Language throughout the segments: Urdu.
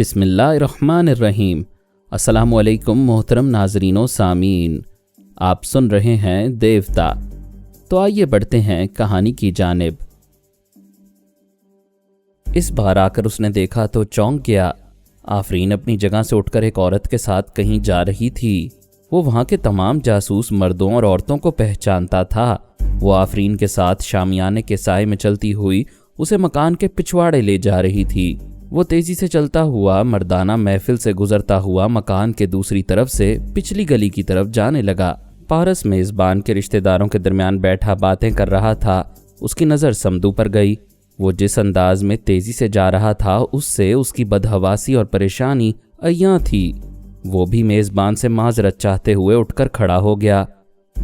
بسم اللہ الرحمن الرحیم۔ السلام علیکم محترم ناظرین و سامعین، آپ سن رہے ہیں دیوتا۔ تو آئیے بڑھتے ہیں کہانی کی جانب۔ اس بار آ کر اس نے دیکھا تو چونک گیا۔ آفرین اپنی جگہ سے اٹھ کر ایک عورت کے ساتھ کہیں جا رہی تھی۔ وہ وہاں کے تمام جاسوس مردوں اور عورتوں کو پہچانتا تھا۔ وہ آفرین کے ساتھ شامیانے کے سائے میں چلتی ہوئی اسے مکان کے پچھواڑے لے جا رہی تھی۔ وہ تیزی سے چلتا ہوا مردانہ محفل سے گزرتا ہوا مکان کے دوسری طرف سے پچھلی گلی کی طرف جانے لگا۔ پارس میزبان کے رشتہ داروں کے درمیان بیٹھا باتیں کر رہا تھا۔ اس کی نظر سمدو پر گئی۔ وہ جس انداز میں تیزی سے جا رہا تھا اس سے اس کی بدحواسی اور پریشانی عیاں تھی۔ وہ بھی میزبان سے معذرت چاہتے ہوئے اٹھ کر کھڑا ہو گیا۔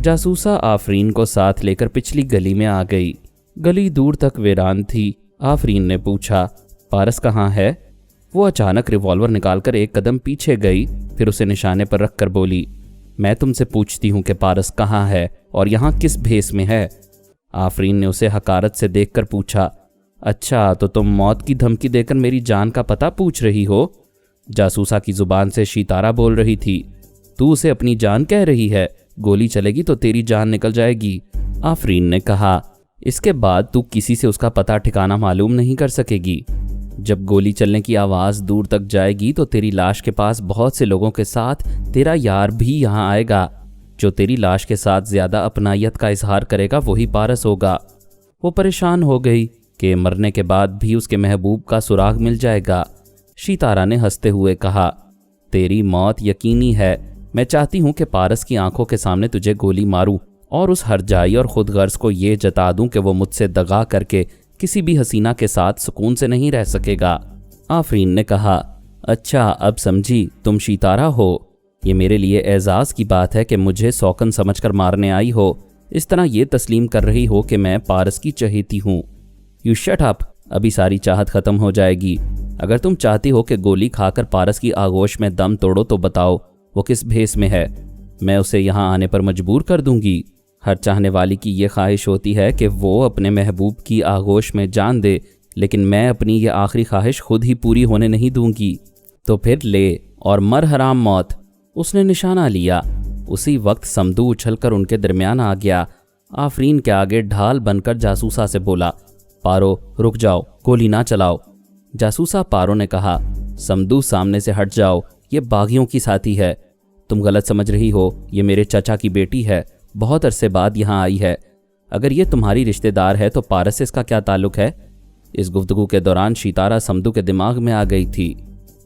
جاسوسہ آفرین کو ساتھ لے کر پچھلی گلی میں آ گئی۔ گلی دور تک ویران تھی۔ آفرین نے پوچھا، پارس کہاں ہے؟ وہ اچانک ریوالور نکال کر ایک قدم پیچھے گئی، پھر اسے نشانے پر رکھ کر بولی، میں تم سے پوچھتی ہوں کہ پارس کہاں ہے اور یہاں کس بھیس میں ہے؟ آفرین نے اسے حقارت سے دیکھ کر پوچھا، اچھا تو تم موت کی دھمکی دے کر میری جان کا پتہ پوچھ رہی ہو؟ جاسوسہ کی زبان سے شیتارہ بول رہی تھی، تو اسے اپنی جان کہہ رہی ہے؟ گولی چلے گی تو تیری جان نکل جائے گی۔ آفرین نے کہا، اس کے بعد تو کسی سے اس کا پتہ ٹھکانہ معلوم نہیں کر سکے گی۔ جب گولی چلنے کی آواز دور تک جائے گی تو تیری لاش کے پاس بہت سے لوگوں کے ساتھ تیرا یار بھی یہاں آئے گا۔ جو تیری لاش کے ساتھ زیادہ اپنائیت کا اظہار کرے گا وہی پارس ہوگا۔ وہ پریشان ہو گئی کہ مرنے کے بعد بھی اس کے محبوب کا سراغ مل جائے گا۔ شیتارہ نے ہنستے ہوئے کہا، تیری موت یقینی ہے۔ میں چاہتی ہوں کہ پارس کی آنکھوں کے سامنے تجھے گولی ماروں اور اس ہرجائی اور خود غرض کو یہ جتا دوں کہ وہ مجھ سے دغا کر کے کسی بھی حسینہ کے ساتھ سکون سے نہیں رہ سکے گا۔ آفرین نے کہا، اچھا اب سمجھی، تم شیتارہ ہو۔ یہ میرے لیے اعزاز کی بات ہے کہ مجھے سوکن سمجھ کر مارنے آئی ہو۔ اس طرح یہ تسلیم کر رہی ہو کہ میں پارس کی چہیتی ہوں۔ یو شٹ اپ، ابھی ساری چاہت ختم ہو جائے گی۔ اگر تم چاہتی ہو کہ گولی کھا کر پارس کی آغوش میں دم توڑو تو بتاؤ وہ کس بھیس میں ہے۔ میں اسے یہاں آنے پر مجبور کر دوں گی۔ ہر چاہنے والی کی یہ خواہش ہوتی ہے کہ وہ اپنے محبوب کی آغوش میں جان دے، لیکن میں اپنی یہ آخری خواہش خود ہی پوری ہونے نہیں دوں گی۔ تو پھر لے اور مر حرام موت۔ اس نے نشانہ لیا۔ اسی وقت سمدو اچھل کر ان کے درمیان آ گیا۔ آفرین کے آگے ڈھال بن کر جاسوسہ سے بولا، پارو رک جاؤ، گولی نہ چلاؤ۔ جاسوسہ پارو نے کہا، سمدو سامنے سے ہٹ جاؤ، یہ باغیوں کی ساتھی ہے۔ تم غلط سمجھ رہی ہو، یہ میرے چچا کی بیٹی ہے، بہت عرصے بعد یہاں آئی ہے۔ اگر یہ تمہاری رشتہ دار ہے تو پارس سے اس کا کیا تعلق ہے؟ اس گفتگو کے دوران شیتارہ سمدو کے دماغ میں آ گئی تھی۔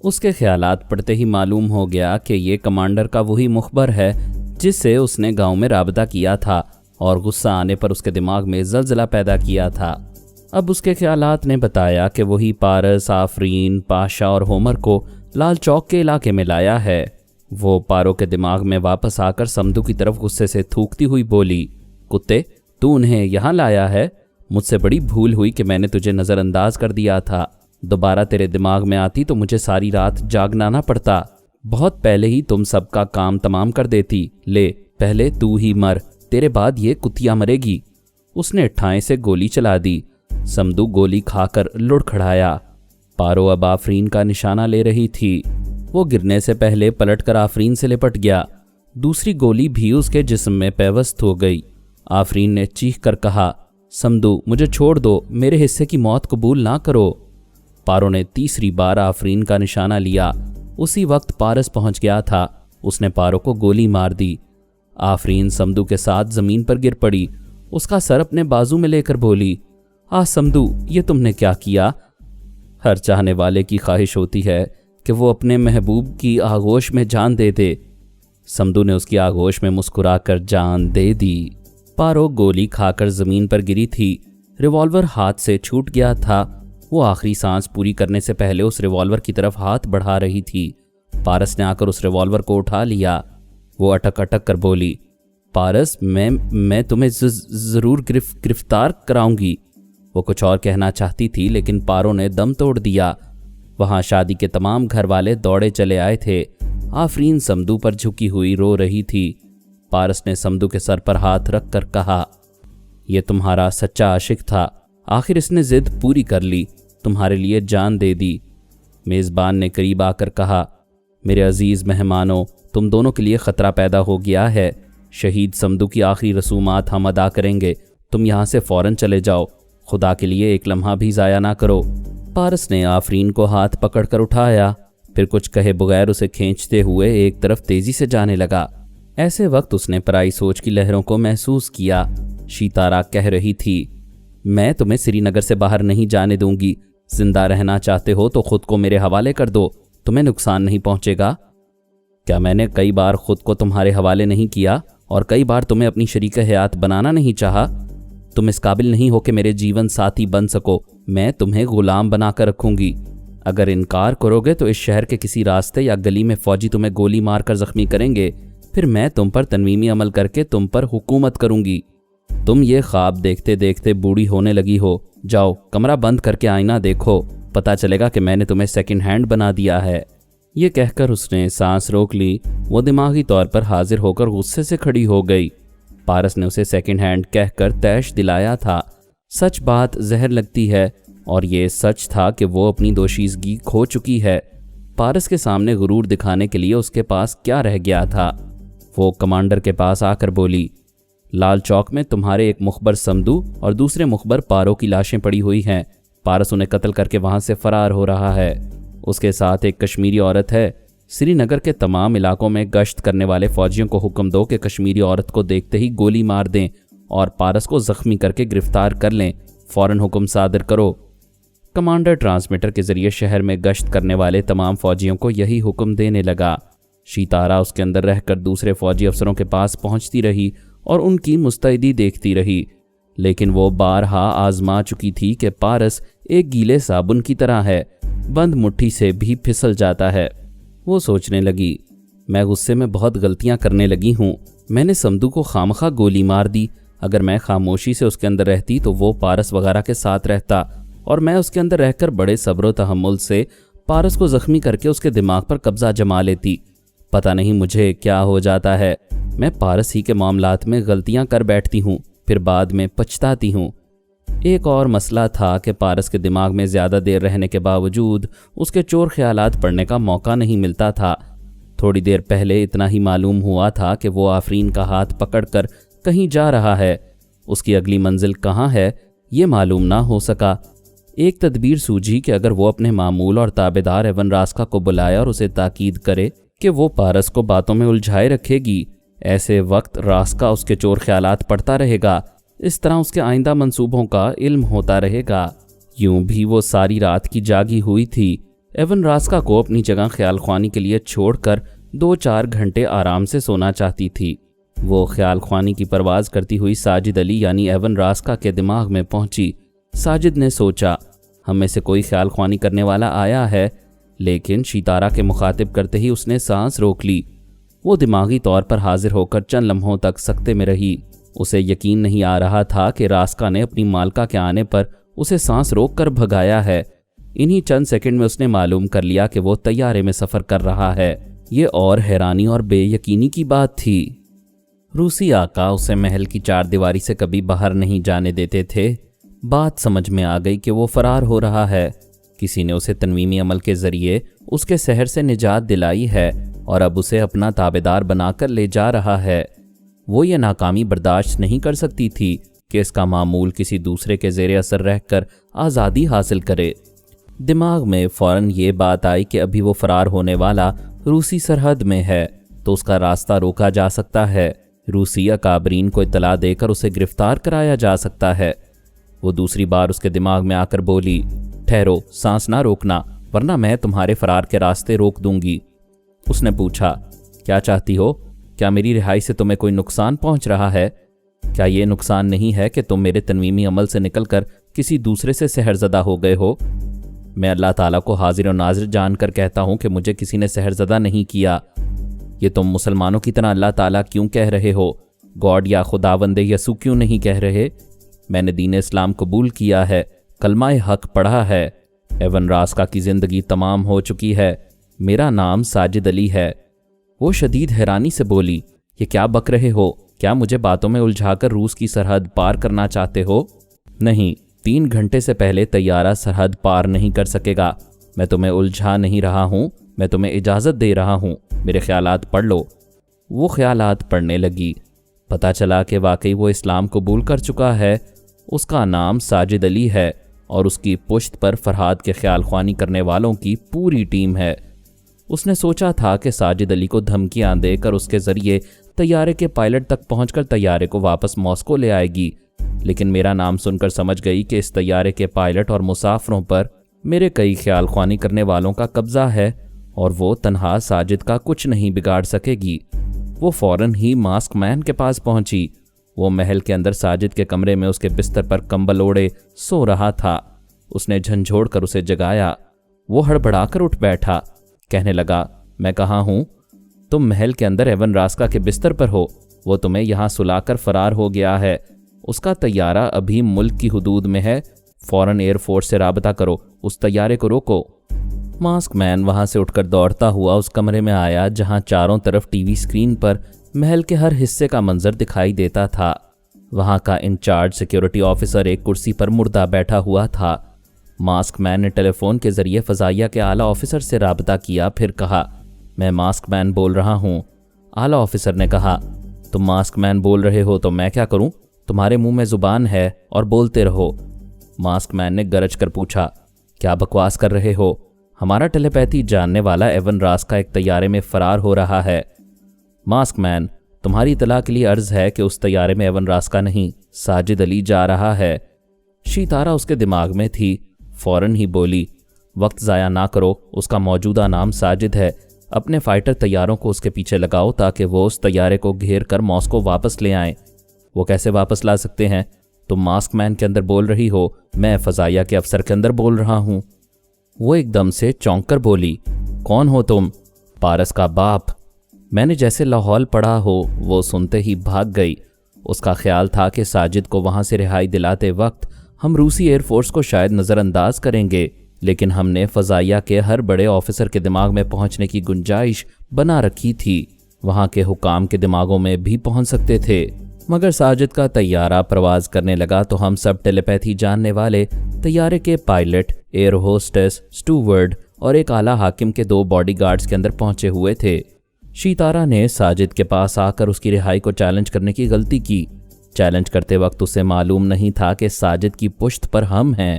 اس کے خیالات پڑھتے ہی معلوم ہو گیا کہ یہ کمانڈر کا وہی مخبر ہے جس سے اس نے گاؤں میں رابطہ کیا تھا اور غصہ آنے پر اس کے دماغ میں زلزلہ پیدا کیا تھا۔ اب اس کے خیالات نے بتایا کہ وہی پارس آفرین، پاشا اور ہومر کو لال چوک کے علاقے میں لایا ہے۔ وہ پارو کے دماغ میں واپس آ کر سمدو کی طرف غصے سے تھوکتی ہوئی بولی، کتے، تو انہیں یہاں لایا ہے؟ مجھ سے بڑی بھول ہوئی کہ میں نے تجھے نظر انداز کر دیا تھا۔ دوبارہ تیرے دماغ میں آتی تو مجھے ساری رات جاگنا نہ پڑتا۔ بہت پہلے ہی تم سب کا کام تمام کر دیتی۔ لے، پہلے تو ہی مر، تیرے بعد یہ کتیا مرے گی۔ اس نے ٹھائیں سے گولی چلا دی۔ سمدو گولی کھا کر لڑکھڑایا۔ پارو اب آفرین کا نشانہ لے رہی تھی۔ وہ گرنے سے پہلے پلٹ کر آفرین سے لپٹ گیا۔ دوسری گولی بھی اس کے جسم میں پیوست ہو گئی۔ آفرین نے چیخ کر کہا، سمدو مجھے چھوڑ دو، میرے حصے کی موت قبول نہ کرو۔ پارو نے تیسری بار آفرین کا نشانہ لیا۔ اسی وقت پارس پہنچ گیا تھا۔ اس نے پارو کو گولی مار دی۔ آفرین سمدو کے ساتھ زمین پر گر پڑی۔ اس کا سر اپنے بازو میں لے کر بولی، سمدو یہ تم نے کیا کیا؟ ہر چاہنے والے کی خواہش ہوتی ہے کہ وہ اپنے محبوب کی آغوش میں جان دے دے۔ سمدو نے اس کی آغوش میں مسکرا کر جان دے دی۔ پارو گولی کھا کر زمین پر گری تھی۔ ریوالور ہاتھ سے چھوٹ گیا تھا۔ وہ آخری سانس پوری کرنے سے پہلے اس ریوالور کی طرف ہاتھ بڑھا رہی تھی۔ پارس نے آ کر اس ریوالور کو اٹھا لیا۔ وہ اٹک اٹک کر بولی، پارس میں تمہیں ضرور گرفتار کراؤں گی۔ وہ کچھ اور کہنا چاہتی تھی لیکن پارو نے دم توڑ دیا۔ وہاں شادی کے تمام گھر والے دوڑے چلے آئے تھے۔ آفرین سمدو پر جھکی ہوئی رو رہی تھی۔ پارس نے سمدو کے سر پر ہاتھ رکھ کر کہا، یہ تمہارا سچا عاشق تھا، آخر اس نے ضد پوری کر لی، تمہارے لیے جان دے دی۔ میزبان نے قریب آ کر کہا، میرے عزیز مہمانوں، تم دونوں کے لیے خطرہ پیدا ہو گیا ہے۔ شہید سمدو کی آخری رسومات ہم ادا کریں گے، تم یہاں سے فوراً چلے جاؤ، خدا کے لیے ایک لمحہ بھی ضائع نہ کرو۔ پارس نے آفرین کو ہاتھ پکڑ کر اٹھایا، پھر کچھ کہے بغیر اسے کھینچتے ہوئے ایک طرف تیزی سے جانے لگا۔ ایسے وقت اس نے پرائی سوچ کی لہروں کو محسوس کیا۔ شیتارا کہہ رہی تھی، میں تمہیں سری نگر سے باہر نہیں جانے دوں گی، زندہ رہنا چاہتے ہو تو خود کو میرے حوالے کر دو، تمہیں نقصان نہیں پہنچے گا۔ کیا میں نے کئی بار خود کو تمہارے حوالے نہیں کیا اور کئی بار تمہیں اپنی شریک حیات بنانا نہیں چاہا؟ تم اس قابل نہیں ہو کہ میرے جیون ساتھی بن سکو، میں تمہیں غلام بنا کر رکھوں گی۔ اگر انکار کرو گے تو اس شہر کے کسی راستے یا گلی میں فوجی تمہیں گولی مار کر زخمی کریں گے، پھر میں تم پر تنویمی عمل کر کے تم پر حکومت کروں گی۔ تم یہ خواب دیکھتے دیکھتے بوڑھی ہونے لگی ہو، جاؤ کمرہ بند کر کے آئینہ دیکھو، پتہ چلے گا کہ میں نے تمہیں سیکنڈ ہینڈ بنا دیا ہے۔ یہ کہہ کر اس نے سانس روک لی۔ وہ دماغی طور پر حاضر ہو کر غصے سے کھڑی ہو گئی۔ پارس نے اسے سیکنڈ ہینڈ کہہ کر تیش دلایا تھا۔ سچ بات زہر لگتی ہے، اور یہ سچ تھا کہ وہ اپنی دوشیزگی کھو چکی ہے۔ پارس کے سامنے غرور دکھانے کے لیے اس کے پاس کیا رہ گیا تھا؟ وہ کمانڈر کے پاس آ کر بولی، لال چوک میں تمہارے ایک مخبر سمدو اور دوسرے مخبر پارو کی لاشیں پڑی ہوئی ہیں۔ پارس انہیں قتل کر کے وہاں سے فرار ہو رہا ہے۔ اس کے ساتھ ایک کشمیری عورت ہے۔ سری نگر کے تمام علاقوں میں گشت کرنے والے فوجیوں کو حکم دو کہ کشمیری عورت کو دیکھتے ہی گولی مار دیں اور پارس کو زخمی کر کے گرفتار کر لیں، فوراً حکم صادر کرو۔ کمانڈر ٹرانسمیٹر کے ذریعے شہر میں گشت کرنے والے تمام فوجیوں کو یہی حکم دینے لگا۔ شیتارا اس کے اندر رہ کر دوسرے فوجی افسروں کے پاس پہنچتی رہی اور ان کی مستعدی دیکھتی رہی، لیکن وہ بارہا آزما چکی تھی کہ پارس ایک گیلے صابن کی طرح ہے، بند مٹھی سے بھی پھسل جاتا ہے۔ وہ سوچنے لگی، میں غصے میں بہت غلطیاں کرنے لگی ہوں، میں نے سمدو کو خامخواہ گولی مار دی۔ اگر میں خاموشی سے اس کے اندر رہتی تو وہ پارس وغیرہ کے ساتھ رہتا، اور میں اس کے اندر رہ کر بڑے صبر و تحمل سے پارس کو زخمی کر کے اس کے دماغ پر قبضہ جما لیتی۔ پتہ نہیں مجھے کیا ہو جاتا ہے، میں پارس ہی کے معاملات میں غلطیاں کر بیٹھتی ہوں، پھر بعد میں پچھتاتی ہوں۔ ایک اور مسئلہ تھا کہ پارس کے دماغ میں زیادہ دیر رہنے کے باوجود اس کے چور خیالات پڑنے کا موقع نہیں ملتا تھا۔ تھوڑی دیر پہلے اتنا ہی معلوم ہوا تھا کہ وہ آفرین کا ہاتھ پکڑ کر کہیں جا رہا ہے، اس کی اگلی منزل کہاں ہے یہ معلوم نہ ہو سکا۔ ایک تدبیر سوجھی کہ اگر وہ اپنے معمول اور تابعدار ایون راسکا کو بلائے اور اسے تاکید کرے کہ وہ پارس کو باتوں میں الجھائے رکھے گی، ایسے وقت راسکا اس کے چور خیالات پڑھتا رہے گا، اس طرح اس کے آئندہ منصوبوں کا علم ہوتا رہے گا۔ یوں بھی وہ ساری رات کی جاگی ہوئی تھی۔ ایون راسکا کو اپنی جگہ خیال خوانی کے لیے چھوڑ کر 2-4 گھنٹے آرام سے سونا چاہتی تھی۔ وہ خیال خوانی کی پرواز کرتی ہوئی ساجد علی یعنی ایون راسکا کے دماغ میں پہنچی۔ ساجد نے سوچا، ہم میں سے کوئی خیال خوانی کرنے والا آیا ہے، لیکن شیتارا کے مخاطب کرتے ہی اس نے سانس روک لی۔ وہ دماغی طور پر حاضر ہو کر چند لمحوں تک سکتے میں رہی۔ اسے یقین نہیں آ رہا تھا کہ راسکا نے اپنی مالکہ کے آنے پر اسے سانس روک کر بھگایا ہے۔ انہی چند سیکنڈ میں اس نے معلوم کر لیا کہ وہ طیارے میں سفر کر رہا ہے۔ یہ اور حیرانی اور بے یقینی کی بات تھی۔ روسی آقا اسے محل کی 4 دیواری سے کبھی باہر نہیں جانے دیتے تھے۔ بات سمجھ میں آ گئی کہ وہ فرار ہو رہا ہے۔ کسی نے اسے تنویمی عمل کے ذریعے اس کے سحر سے نجات دلائی ہے اور اب اسے اپنا تابعدار بنا کر لے جا رہا ہے۔ وہ یہ ناکامی برداشت نہیں کر سکتی تھی کہ اس کا معمول کسی دوسرے کے زیر اثر رہ کر آزادی حاصل کرے۔ دماغ میں فوراً یہ بات آئی کہ ابھی وہ فرار ہونے والا روسی سرحد میں ہے تو اس کا راستہ روکا جا سکتا ہے، روسی اکابرین کو اطلاع دے کر اسے گرفتار کرایا جا سکتا ہے۔ وہ دوسری بار اس کے دماغ میں آ کر بولی، ٹھہرو، سانس نہ روکنا ورنہ میں تمہارے فرار کے راستے روک دوں گی۔ اس نے پوچھا، کیا چاہتی ہو؟ کیا میری رہائی سے تمہیں کوئی نقصان پہنچ رہا ہے؟ کیا یہ نقصان نہیں ہے کہ تم میرے تنویمی عمل سے نکل کر کسی دوسرے سے سحر زدہ ہو گئے ہو؟ میں اللہ تعالیٰ کو حاضر و ناظر جان کر کہتا ہوں کہ مجھے کسی نے سحر زدہ نہیں کیا۔ یہ تم مسلمانوں کی طرح اللہ تعالیٰ کیوں کہہ رہے ہو؟ گاڈ یا خداوند یسوع کیوں نہیں کہہ رہے؟ میں نے دین اسلام قبول کیا ہے، کلمہ حق پڑھا ہے، ایون راسکا کی زندگی تمام ہو چکی ہے، میرا نام ساجد علی ہے۔ وہ شدید حیرانی سے بولی، یہ کیا بک رہے ہو؟ کیا مجھے باتوں میں الجھا کر روس کی سرحد پار کرنا چاہتے ہو؟ نہیں، 3 گھنٹے سے پہلے طیارہ سرحد پار نہیں کر سکے گا، میں تمہیں الجھا نہیں رہا ہوں، میں تمہیں اجازت دے رہا ہوں، میرے خیالات پڑھ لو۔ وہ خیالات پڑھنے لگی۔ پتہ چلا کہ واقعی وہ اسلام قبول کر چکا ہے۔ اس کا نام ساجد علی ہے اور اس کی پشت پر فرحاد کے خیال خوانی کرنے والوں کی پوری ٹیم ہے۔ اس نے سوچا تھا کہ ساجد علی کو دھمکیاں دے کر اس کے ذریعے طیارے کے پائلٹ تک پہنچ کر طیارے کو واپس ماسکو لے آئے گی، لیکن میرا نام سن کر سمجھ گئی کہ اس طیارے کے پائلٹ اور مسافروں پر میرے کئی خیال خوانی کرنے والوں کا قبضہ ہے اور وہ تنہا ساجد کا کچھ نہیں بگاڑ سکے گی۔ وہ فوراً ہی ماسک مین کے پاس پہنچی۔ وہ محل کے اندر ساجد کے کمرے میں اس کے بستر پر کمبل اوڑے سو رہا تھا۔ اس نے جھنجھوڑ کر اسے جگایا۔ وہ ہڑبڑا کر اٹھ بیٹھا، کہنے لگا، میں کہاں ہوں؟ تم محل کے اندر ایون راسکا کے بستر پر ہو۔ وہ تمہیں یہاں سلا کر فرار ہو گیا ہے۔ اس کا طیارہ ابھی ملک کی حدود میں ہے۔ فوراً ایئر فورس سے رابطہ کرو، اس طیارے کو روکو۔ ماسک مین وہاں سے اٹھ کر دوڑتا ہوا اس کمرے میں آیا جہاں چاروں طرف ٹی وی اسکرین پر محل کے ہر حصے کا منظر دکھائی دیتا تھا۔ وہاں کا انچارج سیکیورٹی آفیسر ایک کرسی پر مردہ بیٹھا ہوا تھا۔ ماسک مین نے ٹیلی فون کے ذریعے فضائیہ کے اعلیٰ آفیسر سے رابطہ کیا، پھر کہا، میں ماسک مین بول رہا ہوں۔ اعلیٰ آفیسر نے کہا، تم ماسک مین بول رہے ہو تو میں کیا کروں؟ تمہارے منہ میں زبان ہے اور بولتے رہو۔ ماسک مین نے گرج کر پوچھا، کیا بکواس کر رہے ہو؟ ہمارا ٹیلی پیتھی جاننے والا ایون راسکا ایک طیارے میں فرار ہو رہا ہے۔ ماسک مین، تمہاری اطلاع کے لیے عرض ہے کہ اس طیارے میں ایون راسکا نہیں، ساجد علی جا رہا ہے۔ شیتارا اس کے دماغ میں تھی، فوراً ہی بولی، وقت ضائع نہ کرو، اس کا موجودہ نام ساجد ہے۔ اپنے فائٹر طیاروں کو اس کے پیچھے لگاؤ تاکہ وہ اس طیارے کو گھیر کر ماسکو واپس لے آئیں۔ وہ کیسے واپس لا سکتے ہیں؟ تم ماسک مین کے اندر بول رہی ہو، میں فضائیہ کے افسر کے اندر بول رہا ہوں۔ وہ ایک دم سے چونک کر بولی، کون ہو تم؟ پارس کا باپ۔ میں نے جیسے لاہور پڑھا ہو وہ سنتے ہی بھاگ گئی۔ اس کا خیال تھا کہ ساجد کو وہاں سے رہائی دلاتے وقت ہم روسی ایئر فورس کو شاید نظر انداز کریں گے، لیکن ہم نے فضائیہ کے ہر بڑے آفیسر کے دماغ میں پہنچنے کی گنجائش بنا رکھی تھی۔ وہاں کے حکام کے دماغوں میں بھی پہنچ سکتے تھے۔ مگر ساجد کا طیارہ پرواز کرنے لگا تو ہم سب ٹیلی پیتھی جاننے والے طیارے کے پائلٹ، ایئر ہوسٹس، سٹوورڈ اور ایک اعلیٰ حاکم کے 2 باڈی گارڈز کے اندر پہنچے ہوئے تھے۔ شیتارا نے ساجد کے پاس آ کر اس کی رہائی کو چیلنج کرنے کی غلطی کی۔ چیلنج کرتے وقت اسے معلوم نہیں تھا کہ ساجد کی پشت پر ہم ہیں۔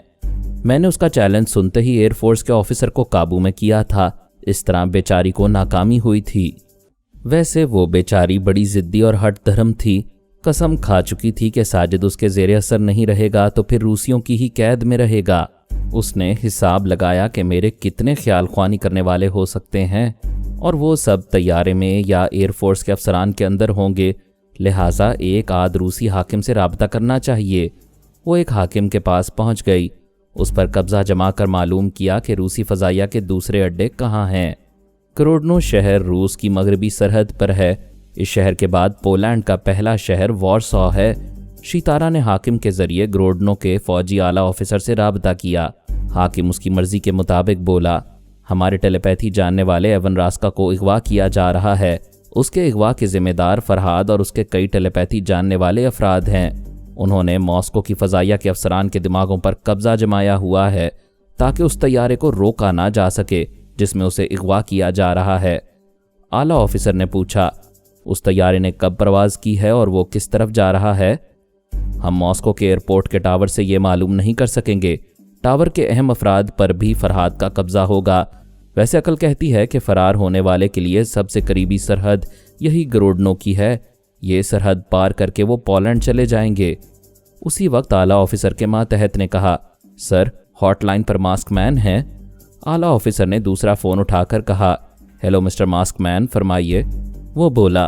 میں نے اس کا چیلنج سنتے ہی ایئر فورس کے آفیسر کو قابو میں کیا تھا۔ اس طرح بیچاری کو ناکامی ہوئی تھی۔ ویسے وہ بیچاری بڑی ضدی اور ہٹ دھرم تھی۔ قسم کھا چکی تھی کہ ساجد اس کے زیر اثر نہیں رہے گا تو پھر روسیوں کی ہی قید میں رہے گا۔ اس نے حساب لگایا کہ میرے کتنے خیال خوانی کرنے والے ہو سکتے ہیں اور وہ سب طیارے میں یا ایئر فورس کے افسران کے اندر ہوں گے، لہٰذا ایک آدھ روسی حاکم سے رابطہ کرنا چاہیے۔ وہ ایک حاکم کے پاس پہنچ گئی، اس پر قبضہ جما کر معلوم کیا کہ روسی فضائیہ کے دوسرے اڈے کہاں ہیں۔ کروڈنو شہر روس کی مغربی سرحد پر ہے۔ اس شہر کے بعد پولینڈ کا پہلا شہر وارسا ہے۔ شیتارا نے حاکم کے ذریعے گروڈنو کے فوجی اعلیٰ آفیسر سے رابطہ کیا۔ حاکم اس کی مرضی کے مطابق بولا، ہمارے ٹیلی پیتھی جاننے والے ایون راسکا کو اغوا کیا جا رہا ہے۔ اس کے اغوا کے ذمہ دار فرحاد اور اس کے کئی ٹیلی پیتھی جاننے والے افراد ہیں۔ انہوں نے ماسکو کی فضائیہ کے افسران کے دماغوں پر قبضہ جمایا ہوا ہے تاکہ اس طیارے کو روکا نہ جا سکے جس میں اسے اغوا کیا جا رہا ہے۔ اعلیٰ آفیسر نے پوچھا، اس طیارے نے کب پرواز کی ہے اور وہ کس طرف جا رہا ہے؟ ہم ماسکو کے ایئرپورٹ کے ٹاور سے یہ معلوم نہیں کر سکیں گے۔ ٹاور کے اہم افراد پر بھی فرحاد کا قبضہ ہوگا۔ ویسے عقل کہتی ہے کہ فرار ہونے والے کے لیے سب سے قریبی سرحد یہی گروڈنو کی ہے۔ یہ سرحد پار کر کے وہ پولینڈ چلے جائیں گے۔ اسی وقت اعلیٰ آفیسر کے ماتحت نے کہا، سر، ہاٹ لائن پر ماسک مین ہیں؟ اعلیٰ آفیسر نے دوسرا فون اٹھا کر کہا، ہیلو مسٹر ماسک مین، فرمائیے۔ وہ بولا،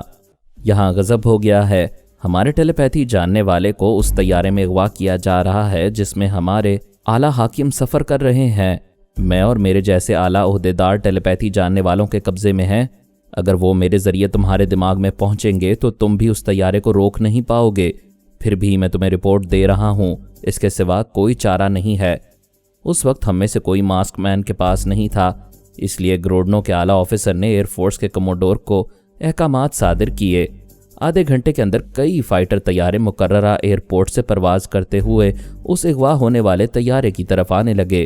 یہاں غضب ہو گیا ہے۔ ہمارے ٹیلی پیتھی جاننے والے کو اس طیارے میں اغوا کیا جا رہا ہے جس میں ہمارے اعلیٰ حاکم سفر کر رہے ہیں۔ میں اور میرے جیسے اعلیٰ عہدیدار ٹیلی پیتھی جاننے والوں کے قبضے میں ہیں۔ اگر وہ میرے ذریعے تمہارے دماغ میں پہنچیں گے تو تم بھی اس طیارے کو روک نہیں پاؤ گے۔ پھر بھی میں تمہیں رپورٹ دے رہا ہوں، اس کے سوا کوئی چارہ نہیں ہے۔ اس وقت ہم میں سے کوئی ماسک مین کے پاس نہیں تھا، اس لیے گروڈنو کے اعلیٰ آفیسر نے ایئر فورس کے کموڈور کو احکامات صادر کیے۔ آدھے گھنٹے کے اندر کئی فائٹر طیارے مقررہ ایئرپورٹ سے پرواز کرتے ہوئے اس اغوا ہونے والے طیارے کی طرف آنے لگے۔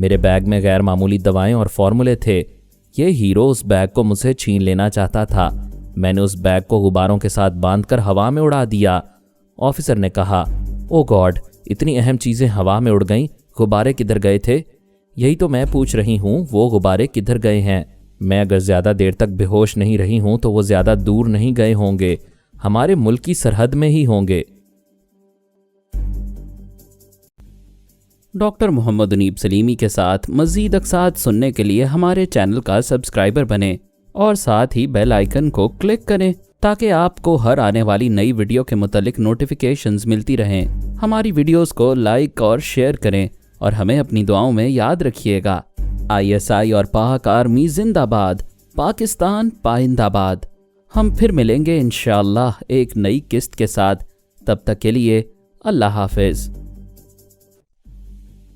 میرے بیگ میں غیر معمولی دوائیں اور فارمولے تھے۔ یہ ہیرو اس بیگ کو مجھ سے چھین لینا چاہتا تھا۔ میں نے اس بیگ کو غباروں کے ساتھ باندھ کر ہوا میں اڑا دیا۔ آفیسر نے کہا، او گاڈ، اتنی اہم چیزیں ہوا میں اڑ گئیں، غبارے کدھر گئے تھے؟ یہی تو میں پوچھ رہی ہوں، وہ غبارے کدھر گئے ہیں؟ میں اگر زیادہ دیر تک بے ہوش نہیں رہی ہوں تو وہ زیادہ دور نہیں گئے ہوں گے، ہمارے ملک کی سرحد میں ہی ہوں گے۔ ڈاکٹر محمد انیب سلیمی کے ساتھ مزید اقساط سننے کے لیے ہمارے چینل کا سبسکرائبر بنیں اور ساتھ ہی بیل آئیکن کو کلک کریں تاکہ آپ کو ہر آنے والی نئی ویڈیو کے متعلق نوٹیفیکیشنز ملتی رہیں۔ ہماری ویڈیوز کو لائک اور شیئر کریں اور ہمیں اپنی دعاؤں میں یاد رکھیے گا۔ ISI اور پاک آرمی زندہ باد، پاکستان پائندہ باد۔ ہم پھر ملیں گے انشاءاللہ ایک نئی قسط کے ساتھ، تب تک کے لیے اللہ حافظ۔